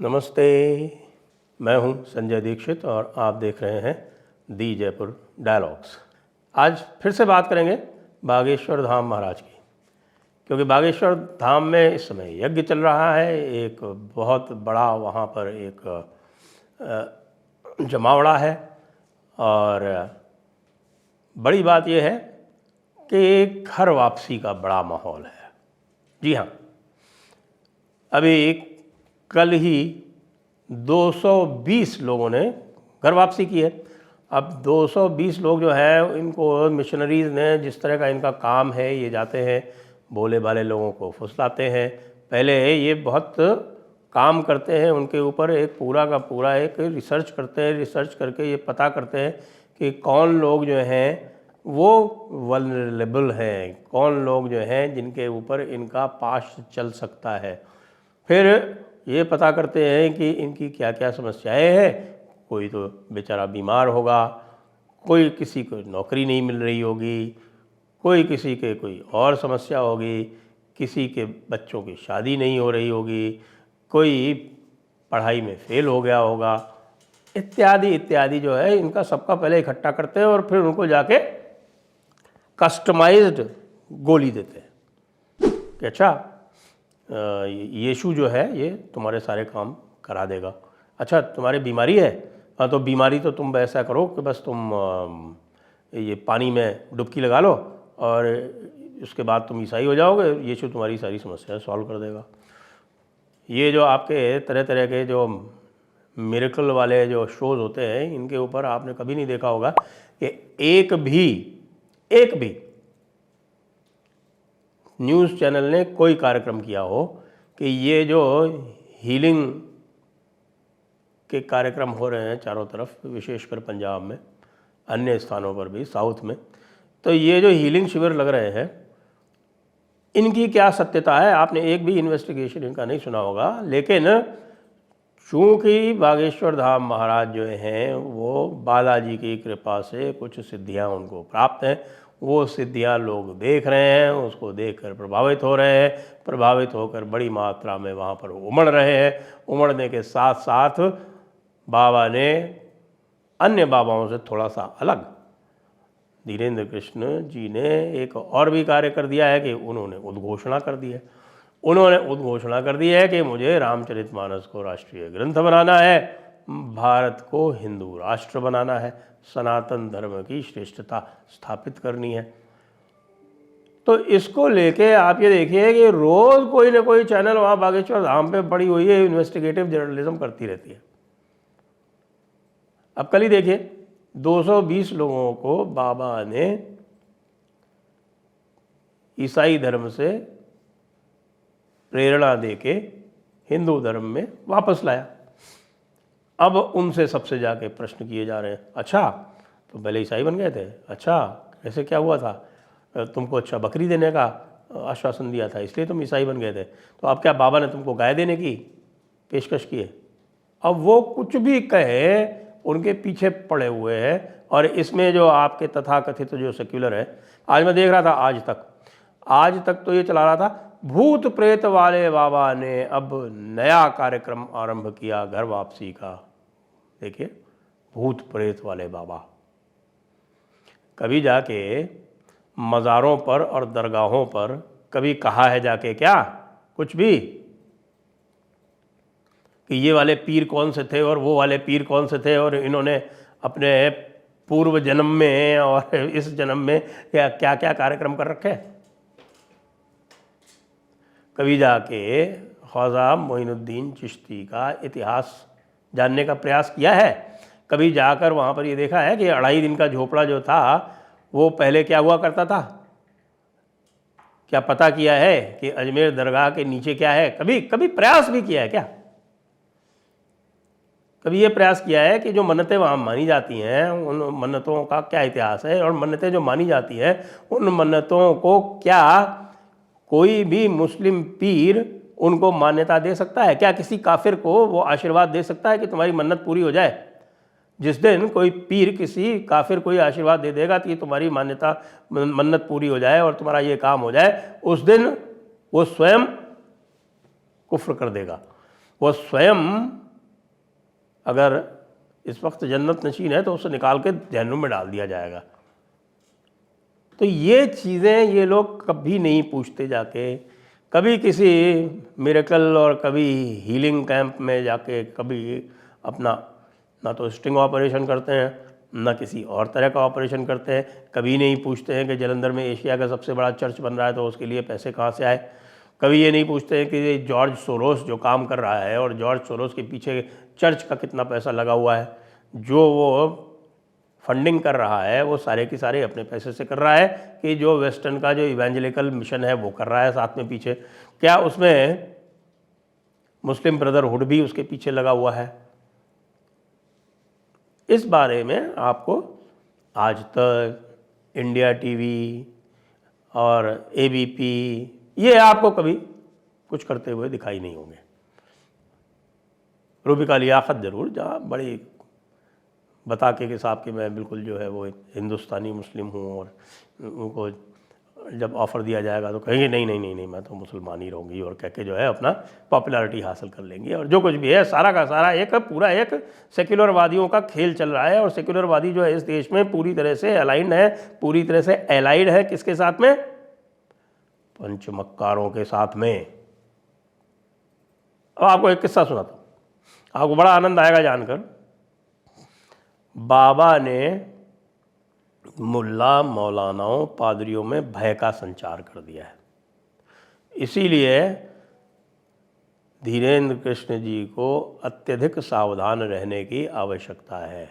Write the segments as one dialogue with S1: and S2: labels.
S1: नमस्ते, मैं हूं संजय दीक्षित और आप देख रहे हैं दी जयपुर डायलॉग्स। आज फिर से बात करेंगे बागेश्वर धाम महाराज की, क्योंकि बागेश्वर धाम में इस समय यज्ञ चल रहा है। एक बहुत बड़ा वहाँ पर एक जमावड़ा है और बड़ी बात यह है कि घर वापसी का बड़ा माहौल है। जी हाँ, अभी कल ही 220 लोगों ने घर वापसी की है। अब 220 लोग जो हैं, इनको मिशनरीज़ ने, जिस तरह का इनका काम है, ये जाते हैं भोले भाले लोगों को फुसलाते हैं। पहले ये बहुत काम करते हैं, उनके ऊपर एक पूरा का पूरा एक रिसर्च करते हैं। रिसर्च करके ये पता करते हैं कि कौन लोग जो हैं वो वल्नरेबल हैं, कौन लोग जो हैं जिनके ऊपर इनका पास्ट चल सकता है। फिर ये पता करते हैं कि इनकी क्या क्या समस्याएं हैं। कोई तो बेचारा बीमार होगा, कोई किसी को नौकरी नहीं मिल रही होगी, कोई किसी के कोई और समस्या होगी, किसी के बच्चों की शादी नहीं हो रही होगी, कोई पढ़ाई में फेल हो गया होगा, इत्यादि इत्यादि जो है इनका सबका पहले इकट्ठा करते हैं और फिर उनको जाके कस्टमाइज्ड गोली देते हैं कि अच्छा यीशु जो है ये तुम्हारे सारे काम करा देगा। अच्छा तुम्हारी बीमारी है, हाँ तो बीमारी तो तुम ऐसा करो कि बस तुम ये पानी में डुबकी लगा लो और उसके बाद तुम ईसाई हो जाओगे, यीशु तुम्हारी सारी समस्या सॉल्व कर देगा। ये जो आपके तरह तरह के जो मिरेकल वाले जो शोज़ होते हैं, इनके ऊपर आपने कभी नहीं देखा होगा कि एक भी न्यूज़ चैनल ने कोई कार्यक्रम किया हो कि ये जो हीलिंग के कार्यक्रम हो रहे हैं चारों तरफ, विशेषकर पंजाब में, अन्य स्थानों पर भी, साउथ में, तो ये जो हीलिंग शिविर लग रहे हैं, इनकी क्या सत्यता है? आपने एक भी इन्वेस्टिगेशन इनका नहीं सुना होगा। लेकिन चूँकि बागेश्वर धाम महाराज जो हैं वो बालाजी की कृपा से कुछ सिद्धियां उनको प्राप्त हैं, वो सिद्धियां लोग देख रहे हैं, उसको देखकर प्रभावित हो रहे हैं, प्रभावित होकर बड़ी मात्रा में वहाँ पर उमड़ रहे हैं। उमड़ने के साथ साथ बाबा ने अन्य बाबाओं से थोड़ा सा अलग, धीरेन्द्र कृष्ण जी ने एक और भी कार्य कर दिया है कि उन्होंने उद्घोषणा कर दी है। उन्होंने उद्घोषणा कर दी है कि मुझे रामचरितमानस को राष्ट्रीय ग्रंथ बनाना है, भारत को हिंदू राष्ट्र बनाना है, सनातन धर्म की श्रेष्ठता स्थापित करनी है। तो इसको लेके आप ये देखिए कि रोज़ कोई ना कोई चैनल वहाँ बागेश्वर धाम पे पड़ी हुई है, इन्वेस्टिगेटिव जर्नलिज्म करती रहती है। अब कल ही देखिए 220 लोगों को बाबा ने ईसाई धर्म से प्रेरणा देके हिंदू धर्म में वापस लाया। अब उनसे सबसे जाके प्रश्न किए जा रहे हैं, अच्छा तुम पहले ईसाई बन गए थे, अच्छा ऐसे क्या हुआ था, तुमको अच्छा बकरी देने का आश्वासन दिया था इसलिए तुम ईसाई बन गए थे, तो अब क्या बाबा ने तुमको गाय देने की पेशकश की है? अब वो कुछ भी कहे, उनके पीछे पड़े हुए हैं। और इसमें जो आपके तथाकथित जो सेक्युलर है, आज मैं देख रहा था, आज तक तो ये चला रहा था, भूत प्रेत वाले बाबा ने अब नया कार्यक्रम आरंभ किया घर वापसी का। देखिए, भूत प्रेत वाले बाबा कभी जाके मज़ारों पर और दरगाहों पर कभी कहा है जाके क्या कुछ भी कि ये वाले पीर कौन से थे और वो वाले पीर कौन से थे और इन्होंने अपने पूर्व जन्म में और इस जन्म में क्या क्या क्या कार्यक्रम कर रखे हैं? कभी जाके ख्वाजा मोइनुद्दीन चिश्ती का इतिहास जानने का प्रयास किया है? कभी जाकर वहाँ पर ये देखा है कि 2.5 दिन का झोपड़ा जो था वो पहले क्या हुआ करता था? क्या पता किया है कि अजमेर दरगाह के नीचे क्या है? कभी प्रयास भी किया है क्या? कभी ये प्रयास किया है कि जो मन्नतें वहाँ मानी जाती हैं, उन मन्नतों का क्या इतिहास है? और मन्नतें जो मानी जाती हैं, उन मन्नतों को क्या कोई भी मुस्लिम पीर उनको मान्यता दे सकता है? क्या किसी काफिर को वो आशीर्वाद दे सकता है कि तुम्हारी मन्नत पूरी हो जाए? जिस दिन कोई पीर किसी काफिर को आशीर्वाद दे देगा कि तुम्हारी मान्यता मन्नत पूरी हो जाए और तुम्हारा ये काम हो जाए, उस दिन वो स्वयं कुफ्र कर देगा, वो स्वयं अगर इस वक्त जन्नत नशीन है तो उसे निकाल के जहन्नुम में डाल दिया जाएगा। तो ये चीज़ें ये लोग कभी नहीं पूछते जाके, कभी किसी मिरेकल और कभी हीलिंग कैंप में जाके कभी अपना ना तो स्टिंग ऑपरेशन करते हैं ना किसी और तरह का ऑपरेशन करते हैं। कभी नहीं पूछते हैं कि जलंधर में एशिया का सबसे बड़ा चर्च बन रहा है तो उसके लिए पैसे कहाँ से आए। कभी ये नहीं पूछते हैं कि जॉर्ज सोरोस जो काम कर रहा है और जॉर्ज सोरोस के पीछे चर्च का कितना पैसा लगा हुआ है, जो वो फंडिंग कर रहा है वो सारे के सारे अपने पैसे से कर रहा है कि जो वेस्टर्न का जो इवेंजलिकल मिशन है वो कर रहा है साथ में पीछे, क्या उसमें मुस्लिम ब्रदरहुड भी उसके पीछे लगा हुआ है। इस बारे में आपको आज तक, इंडिया टीवी और एबीपी ये आपको कभी कुछ करते हुए दिखाई नहीं होंगे। रूबिका लियाकत ज़रूर, जहाँ बड़ी बता के साहब कि मैं बिल्कुल जो है वो हिंदुस्तानी मुस्लिम हूँ, और उनको जब ऑफ़र दिया जाएगा तो कहेंगे नहीं नहीं नहीं नहीं मैं तो मुसलमान ही रहूँगी, और कह के जो है अपना पॉपुलैरिटी हासिल कर लेंगी। और जो कुछ भी है सारा का सारा एक पूरा एक सेक्युलरवादियों का खेल चल रहा है। और सेक्युलरवादी जो है इस देश में पूरी तरह से अलाइंड है, पूरी तरह से एलाइड है किसके साथ में? पंचमक्कारों के साथ में। अब आपको एक किस्सा सुनाता हूँ, आपको बड़ा आनंद आएगा जानकर। बाबा ने मुल्ला मौलानाओं पादरियों में भय का संचार कर दिया है। इसीलिए धीरेन्द्र कृष्ण जी को अत्यधिक सावधान रहने की आवश्यकता है,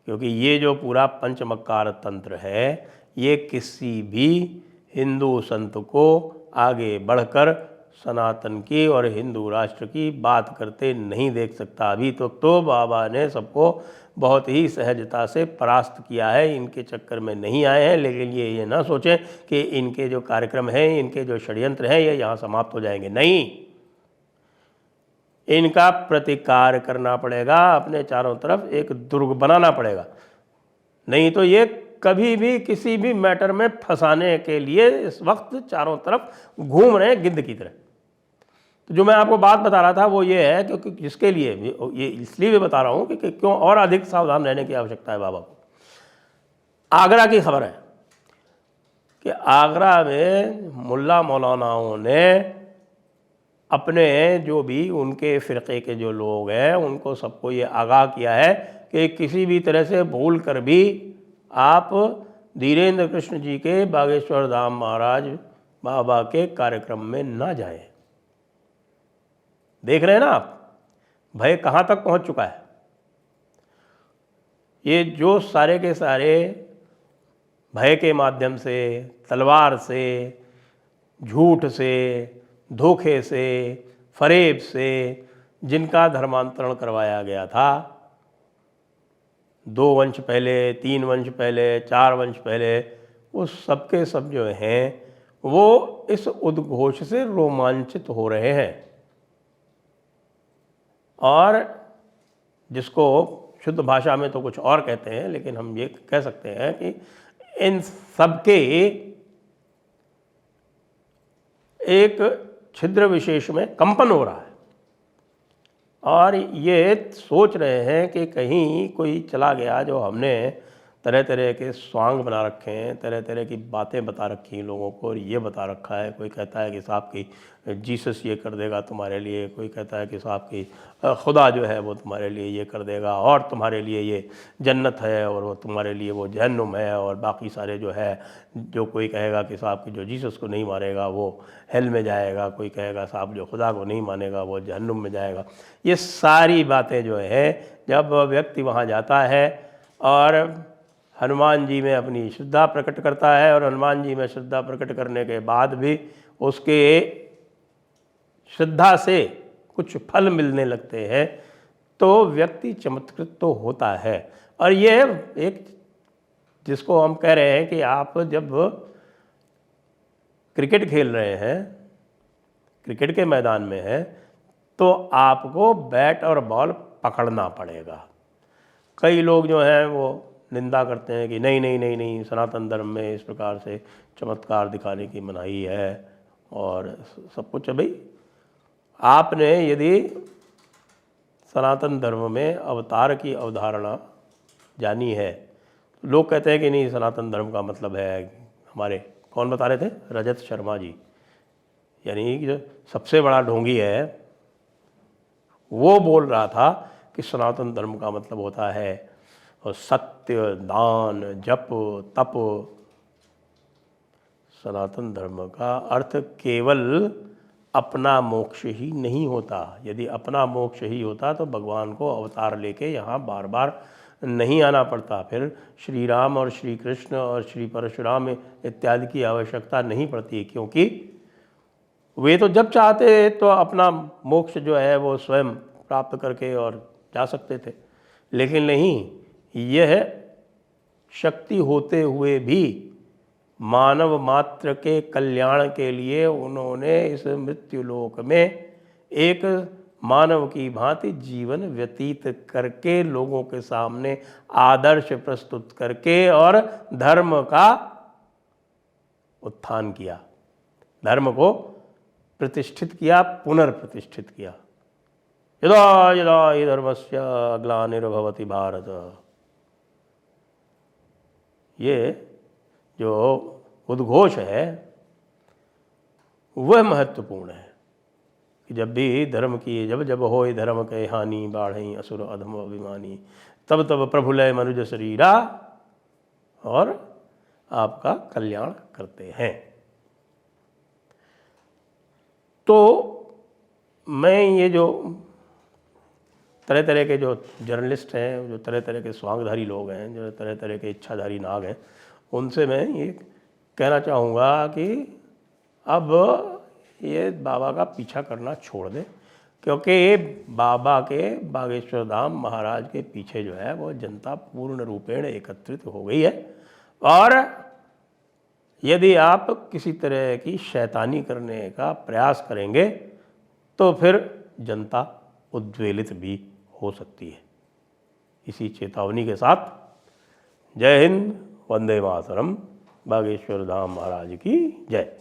S1: क्योंकि ये जो पूरा पंचमक्कार तंत्र है ये किसी भी हिंदू संत को आगे बढ़कर सनातन की और हिंदू राष्ट्र की बात करते नहीं देख सकता। अभी तो बाबा ने सबको बहुत ही सहजता से परास्त किया है, इनके चक्कर में नहीं आए हैं। लेकिन ये ना सोचें कि इनके जो कार्यक्रम हैं, इनके जो षड्यंत्र हैं, ये यहाँ समाप्त हो जाएंगे। नहीं, इनका प्रतिकार करना पड़ेगा, अपने चारों तरफ एक दुर्ग बनाना पड़ेगा। नहीं तो ये कभी भी किसी भी मैटर में फंसाने के लिए इस वक्त चारों तरफ घूम रहे हैं गिद्ध की तरह। तो जो मैं आपको बात बता रहा था वो ये है, क्योंकि जिसके लिए ये इसलिए भी बता रहा हूँ कि क्यों और अधिक सावधान रहने की आवश्यकता है बाबा को। आगरा की खबर है कि आगरा में मुल्ला मौलानाओं ने अपने जो भी उनके फ़िरक़े के जो लोग हैं उनको सबको ये आगाह किया है कि किसी भी तरह से भूल कर भी आप धीरेन्द्र कृष्ण जी के बागेश्वर धाम महाराज बाबा के कार्यक्रम में ना जाएं। देख रहे हैं ना आप भय कहाँ तक पहुँच चुका है। ये जो सारे के सारे भय के माध्यम से, तलवार से, झूठ से, धोखे से, फरेब से जिनका धर्मांतरण करवाया गया था 2 वंश पहले, 3 वंश पहले, 4 वंश पहले, वो सब के सब जो हैं वो इस उद्घोष से रोमांचित हो रहे हैं। और जिसको शुद्ध भाषा में तो कुछ और कहते हैं, लेकिन हम ये कह सकते हैं कि इन सब के एक छिद्र विशेष में कंपन हो रहा है, और ये सोच रहे हैं कि कहीं कोई चला गया जो हमने तरह तरह के स्वांग बना रखे हैं, तरह तरह की बातें बता रखी हैं लोगों को, और ये बता रखा है। कोई कहता है कि साहब की जीसस ये कर देगा तुम्हारे लिए, कोई कहता है कि साहब की खुदा जो है वो तुम्हारे लिए ये कर देगा, और तुम्हारे लिए ये जन्नत है और वो तुम्हारे लिए वो जहन्नुम है, और बाकी सारे जो है, जो कोई कहेगा कि साहब की जो जीसस को नहीं मानेगा वो हेल में जाएगा, कोई कहेगा साहब जो खुदा को नहीं मानेगा वो जहन्नुम में जाएगा। ये सारी बातें जो है जब व्यक्ति वहाँ जाता है और हनुमान जी में अपनी श्रद्धा प्रकट करता है, और हनुमान जी में श्रद्धा प्रकट करने के बाद भी उसके श्रद्धा से कुछ फल मिलने लगते हैं, तो व्यक्ति चमत्कृत तो होता है। और ये एक जिसको हम कह रहे हैं कि आप जब क्रिकेट खेल रहे हैं, क्रिकेट के मैदान में हैं, तो आपको बैट और बॉल पकड़ना पड़ेगा। कई लोग जो हैं वो निंदा करते हैं कि नहीं नहीं नहीं नहीं, सनातन धर्म में इस प्रकार से चमत्कार दिखाने की मनाही है और सब कुछ है। भाई आपने यदि सनातन धर्म में अवतार की अवधारणा जानी है। लोग कहते हैं कि नहीं, सनातन धर्म का मतलब है, हमारे कौन बता रहे थे, रजत शर्मा जी, यानी जो सबसे बड़ा ढोंगी है, वो बोल रहा था कि सनातन धर्म का मतलब होता है और सत्य, दान, जप, तप। सनातन धर्म का अर्थ केवल अपना मोक्ष ही नहीं होता। यदि अपना मोक्ष ही होता तो भगवान को अवतार लेके यहाँ बार बार नहीं आना पड़ता, फिर श्री राम और श्री कृष्ण और श्री परशुराम इत्यादि की आवश्यकता नहीं पड़ती, क्योंकि वे तो जब चाहते तो अपना मोक्ष जो है वो स्वयं प्राप्त करके और जा सकते थे। लेकिन नहीं, यह शक्ति होते हुए भी मानव मात्र के कल्याण के लिए उन्होंने इस मृत्युलोक में एक मानव की भांति जीवन व्यतीत करके लोगों के सामने आदर्श प्रस्तुत करके और धर्म का उत्थान किया, धर्म को प्रतिष्ठित किया, पुनर्प्रतिष्ठित किया। यदा यदा हि धर्मस्य ग्लानिर्भवति भारत, ये जो उद्घोष है वह महत्वपूर्ण है कि जब भी धर्म की, जब जब होय धर्म के हानि, बाढ़ई असुर अधम अभिमानी, तब तब प्रभु लय मनुज शरीरा, और आपका कल्याण करते हैं। तो मैं ये जो तरह तरह के जो जर्नलिस्ट हैं, जो तरह तरह के स्वांगधारी लोग हैं, जो तरह तरह के इच्छाधारी नाग हैं, उनसे मैं ये कहना चाहूँगा कि अब ये बाबा का पीछा करना छोड़ दें, क्योंकि बाबा के बागेश्वर धाम महाराज के पीछे जो है वो जनता पूर्ण रूपेण एकत्रित हो गई है। और यदि आप किसी तरह की शैतानी करने का प्रयास करेंगे तो फिर जनता उद्वेलित भी हो सकती है। इसी चेतावनी के साथ जय हिंद, वंदे मातरम, बागेश्वर धाम महाराज की जय।